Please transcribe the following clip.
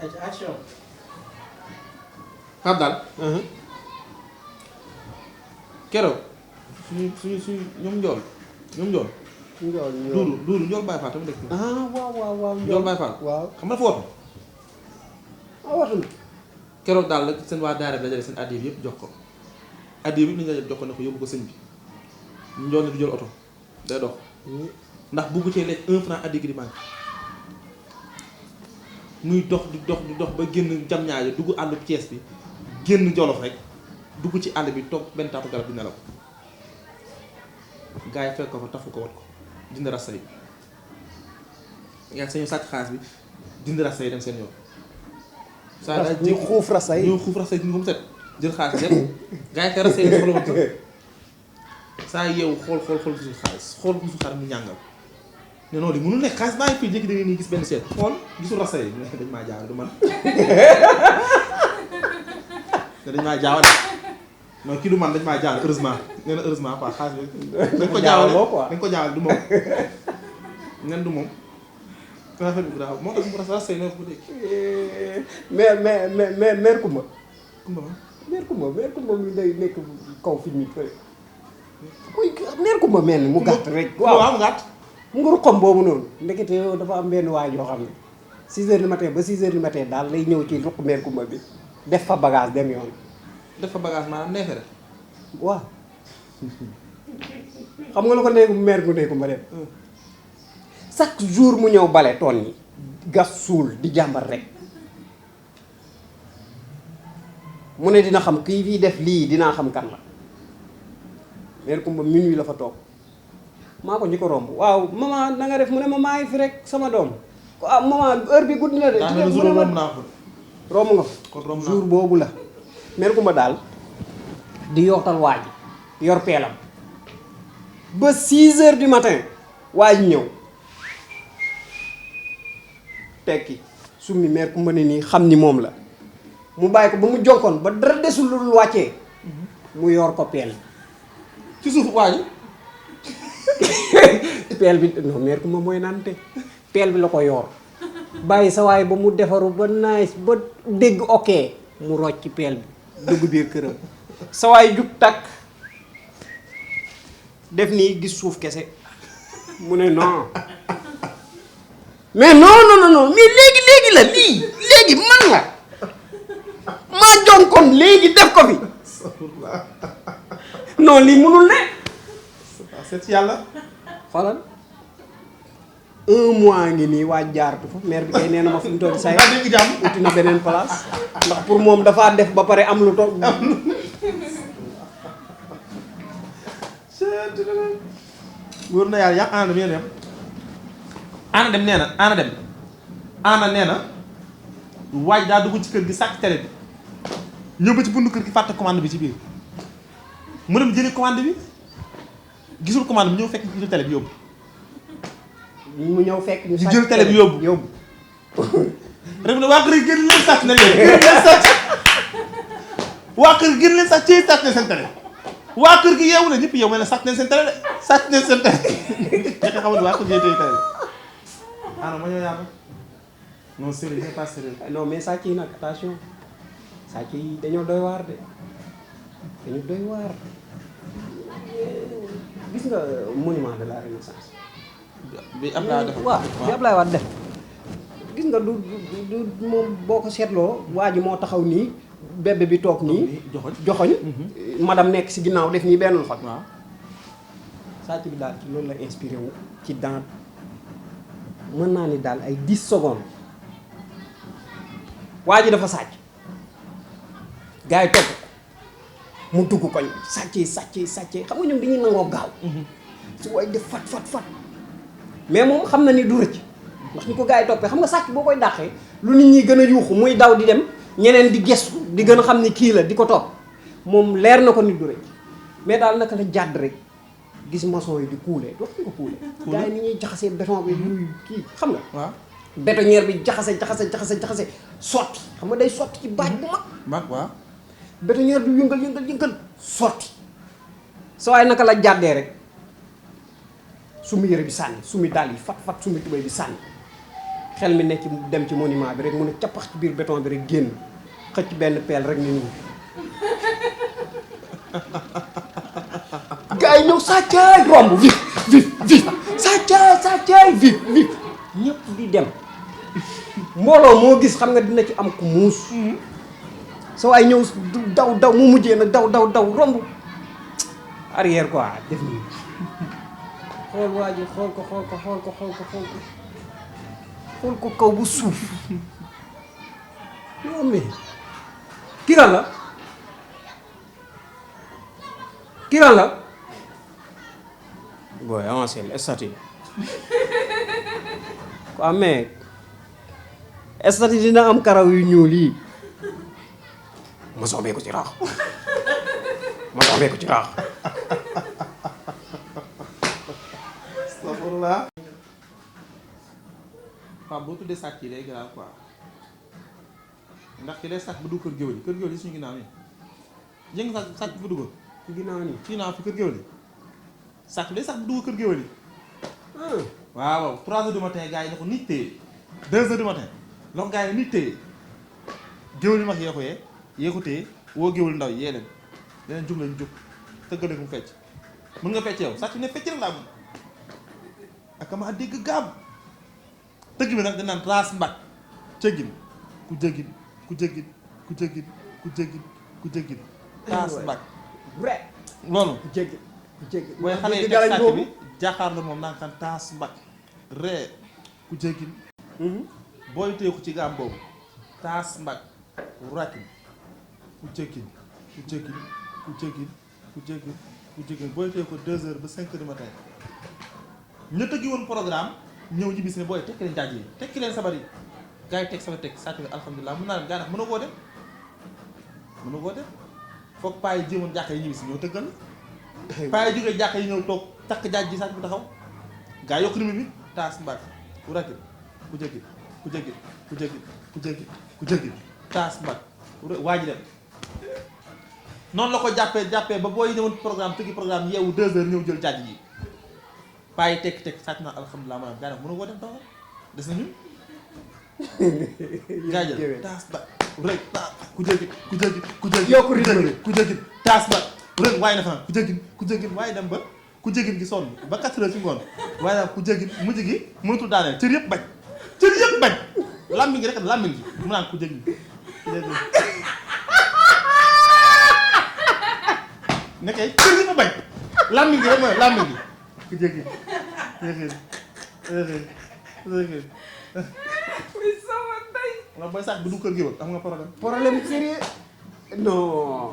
action. xam daal. keroog suñu ñoom njool. duuru njool Baye Fall tamit dëkk. waaw. njool Baye Fall. waaw xam nga dafa woote. watu na. keroog daal la seen waa daara bi dajale seen addiya bi yëpp jox ko. addiya bi ni nga jox ko ne ko yóbbu ko sëñ bi. njool ne du jël oto day dox. ndax bugg cee lekk 1 franc addiya gi di manqué. muy dox di dox ba génn jam ñaajo dugg àll Cees bi génn Jolof rek dugg ci àll bi toog benn taatu garab di nelaw gars yi fekk ko fa tafu ko wat ko dindi rasta yi yaa sañu sàcc xaalis bi dindi rasta yi dem seen yoon saa daal ñu xuuf rasta yi ñu xuuf rasta yi dindi ko mu set jël xaalis dem gars yi kay rasta yi soxla woon saa yeewu xool gisul xaalis mu ñàngal ne noonu li mënul nekk xaalis baa ngi fii jékki da ngeen nii gis benn seet xool gisul rasta yi dañ maa jaawale du man dañ maa jaawale non kii du man dañ maa jaawale heureusement nee na heureusement quoi xaalis bi dañ ko jaawale du moom nen du moom affaire bi grave moo tax mu rasta yi ne ko dégg mais mère Kumba kumba ma mère Kumba mi day nekk kaw fi ñu fële kuy mère Kumba mel ni mu gàtt rek waaw mu gàtt mu ngur xom boobu noonu ndekete yow dafa am benn waay yoo xam ne 6 heures du matin ba 6 heures du matin daal lay ñëw ci ruq mère Kumba bi def fa bagage dem yoon def fa bagage maanaam neefere waaw xam nga lu ko néegu mère gu Kumba dem chaque jour mu ñëw bale toon yi gas suul di jàmbar rek mu ne dina xam kii fii def lii dinaa xam kan la mère Kumba minuit la fa toog maa ko ñi ko romb waaw maman na nga def mu ne ma maa ngi fi rek sama doom ah maman heure bi guddi na de romb nga fa jour boobu la mère Kumba daal di yootal waa ji yor peelam ba 6 heures du matin waa ji ñëw tekki summi mère Kumba ne nii xam ni moom la mu bàyyi ko ba mu jonkoon ba dara desul lu dul wàccee mu yor ko peel ci suuf waa ji peel bi non mère Kumba mooy nante peel bi la ko yor bàyyi sa waay ba mu defaru ba nice ba dégg ok mu rocc ci peel bi dugg biir këram sa waay jug takk def nii gis suuf kese mu ne non mais non mais léegi la léegi man la maa jonkoon léegi def ko fi non lii mënul ne seet ci yàlla xoolal 1 mois ngi nii waa jaaratu fa maire bi kay nee na ma fi mu toll say uti na beneen place ndax pour moom dafaa def ba pare am lu toog wóor na yàlla yàq ana dem yéen ana nee na waaj daa dugg ci kër gi sàcc télé bi ñëw ba ci bundu kër gi fàtte commande bi ci biir mu dem jëli commande bi gisul commande bi ñëw fekk gisul télé bi yóbbu mu ñëw fekk ñu jël télé bi yóbbu rek ne waa kër yi génn leen sàcc nañ leen génn leen sàcc waa kër génn leen sàcc ci sàcc nañ seen télé waa kër gi yeewu na ñëpp yeewu ne sàcc nañ seen télé de sàcc nañ seen télé ñett xamul waa kër gi tey télé ana ma ñëw yàlla non sérieux n'est pas sérieux non mais sàcc yi nag attention sàcc yi dañoo doy waar de dañu doy waar gis nga monument de la renaissance bi Abdoulaye def waaw bi Abdoulaye Wade def gis nga du moom boo ko seetloo waa ji moo taxaw nii bébé bi toog nii joxoñ madame nekk si ginnaaw def nii benn loxo waaw sàcc bi daal ci loolu la inspiré wu ci dans mën naa ni daal ay 10 secondes waa ji dafa sàcc gars yi topp mu dugg koñ sàccee xam nga ñoom dañuy nangoo gaaw su waay def fat mais moom xam na ni du rëcc ndax ñu ko gars yi toppee xam nga sàcc boo koy dàqee lu nit ñi gën a yuuxu muy daw di dem ñeneen di gestu di gën a xam ni kii la di ko topp moom leer na ko nit du rëcc mais daal naka la jàdd rek gis maçon yi di kuule wax ñu ko kuule gars yi ni ñuy jaxasee béton bi luy kii xam nga waaw bétonnière bi jaxase sotti xam nga day sotti ci baaj bu mag waaw bétonnière bi yëngal sotti sa waay naka la jàddee rek sumi yëre bi sànni sumi dàll yi fat sumi tubéy bi sànni xel mi nekk ci dem ci monument bi rek mu ne cappax ci biir béton bi rek génn xëcc benn peel rek ni nii gars yi ñëw sàccaay romb vif vif vif sàccaay vif vif ñëpp di dem mbooloo moo gis xam nga dina ci am ku muus sa waay ñëw daw mu mujjee nag daw romb arrière quoi def nii xool waa ji xool ko kaw bu suuf non mais kii lan la booy avancé la statut quoi mais statut dina am karaw yu ñuul yi ma soobee ko ci raax astafurlah. Pape boo tuddee sàcc yi day garaaw quoi ndax ki lay sàcc ba dugg kër géwél yi suñu ginnaaw nii jëng sàcc ba dugg ci ginnaaw nii fii naa fi kër géwél yi sàcc day sàcc ba dugg kër géwél yi waaw 3 heures du matin gars yi ne ko nit téye 2 heures du matin la ko gars yi nit téye géwél yi mag yee ko téye woo géwél ndaw yi yee leen leneen jug lañ jug tëggale mu fecc mën nga fecc yow sàcc ne fecc rek laa mën ak ma dégg gaam tëgg bi nag dañ naan raas mbag cëggin ku jëggin raas mbag loolu ku jéggi booy xale yi teg sàcc bi jaaxaar la moom naan kan taas mbag ree ku jëggin booy téye ko ci gaam boobu taas mbag rakin ku jëggin booy téye ko 2 heures ba 5 heures du matin ña tëggi woon programme ñëw ñi bis ne booy tekki leen jaaj yi tekki leen sabar yi gars yi teg sabar teg sàcc bi alhamdulilah mun naa leen gaa nax mënoo koo def foog paa yi jéemoon jàkka yi ñibbi si ñëw tëggal paa yi jógee jàkka yi ñëw toog takk jaaj ji sàcc bi taxaw gaa yokk rimi bi taas mbaag ku rakit ku jëggit taas mbaag waa ji dem noonu la ko jàppee ba booy ñëwoon programme tëggi programme yeewu 2 heures ñëw jël jaaj ji paa yi tekk sàcc na alhamdulilah maanaam gaa nax mënoo koo def taxaw des na ñun gaa jël taas mbaag rek ku jëggit taas ba rek waaye na fanaan ku jëggin waaye dem ba ku jëggin gi sonn ba 4 heures ci ngoon waaye daal ku jëggin mujj gi mënatul daaneel cër yëpp bañ làmmiñ gi rek làmmiñ gi mu naan ku jëggin nekkee cër yëpp bañ làmmiñ gi rek mooy làmmiñ gi ku jëggin nga booy sax bu du kër gi am nga problème sérieux non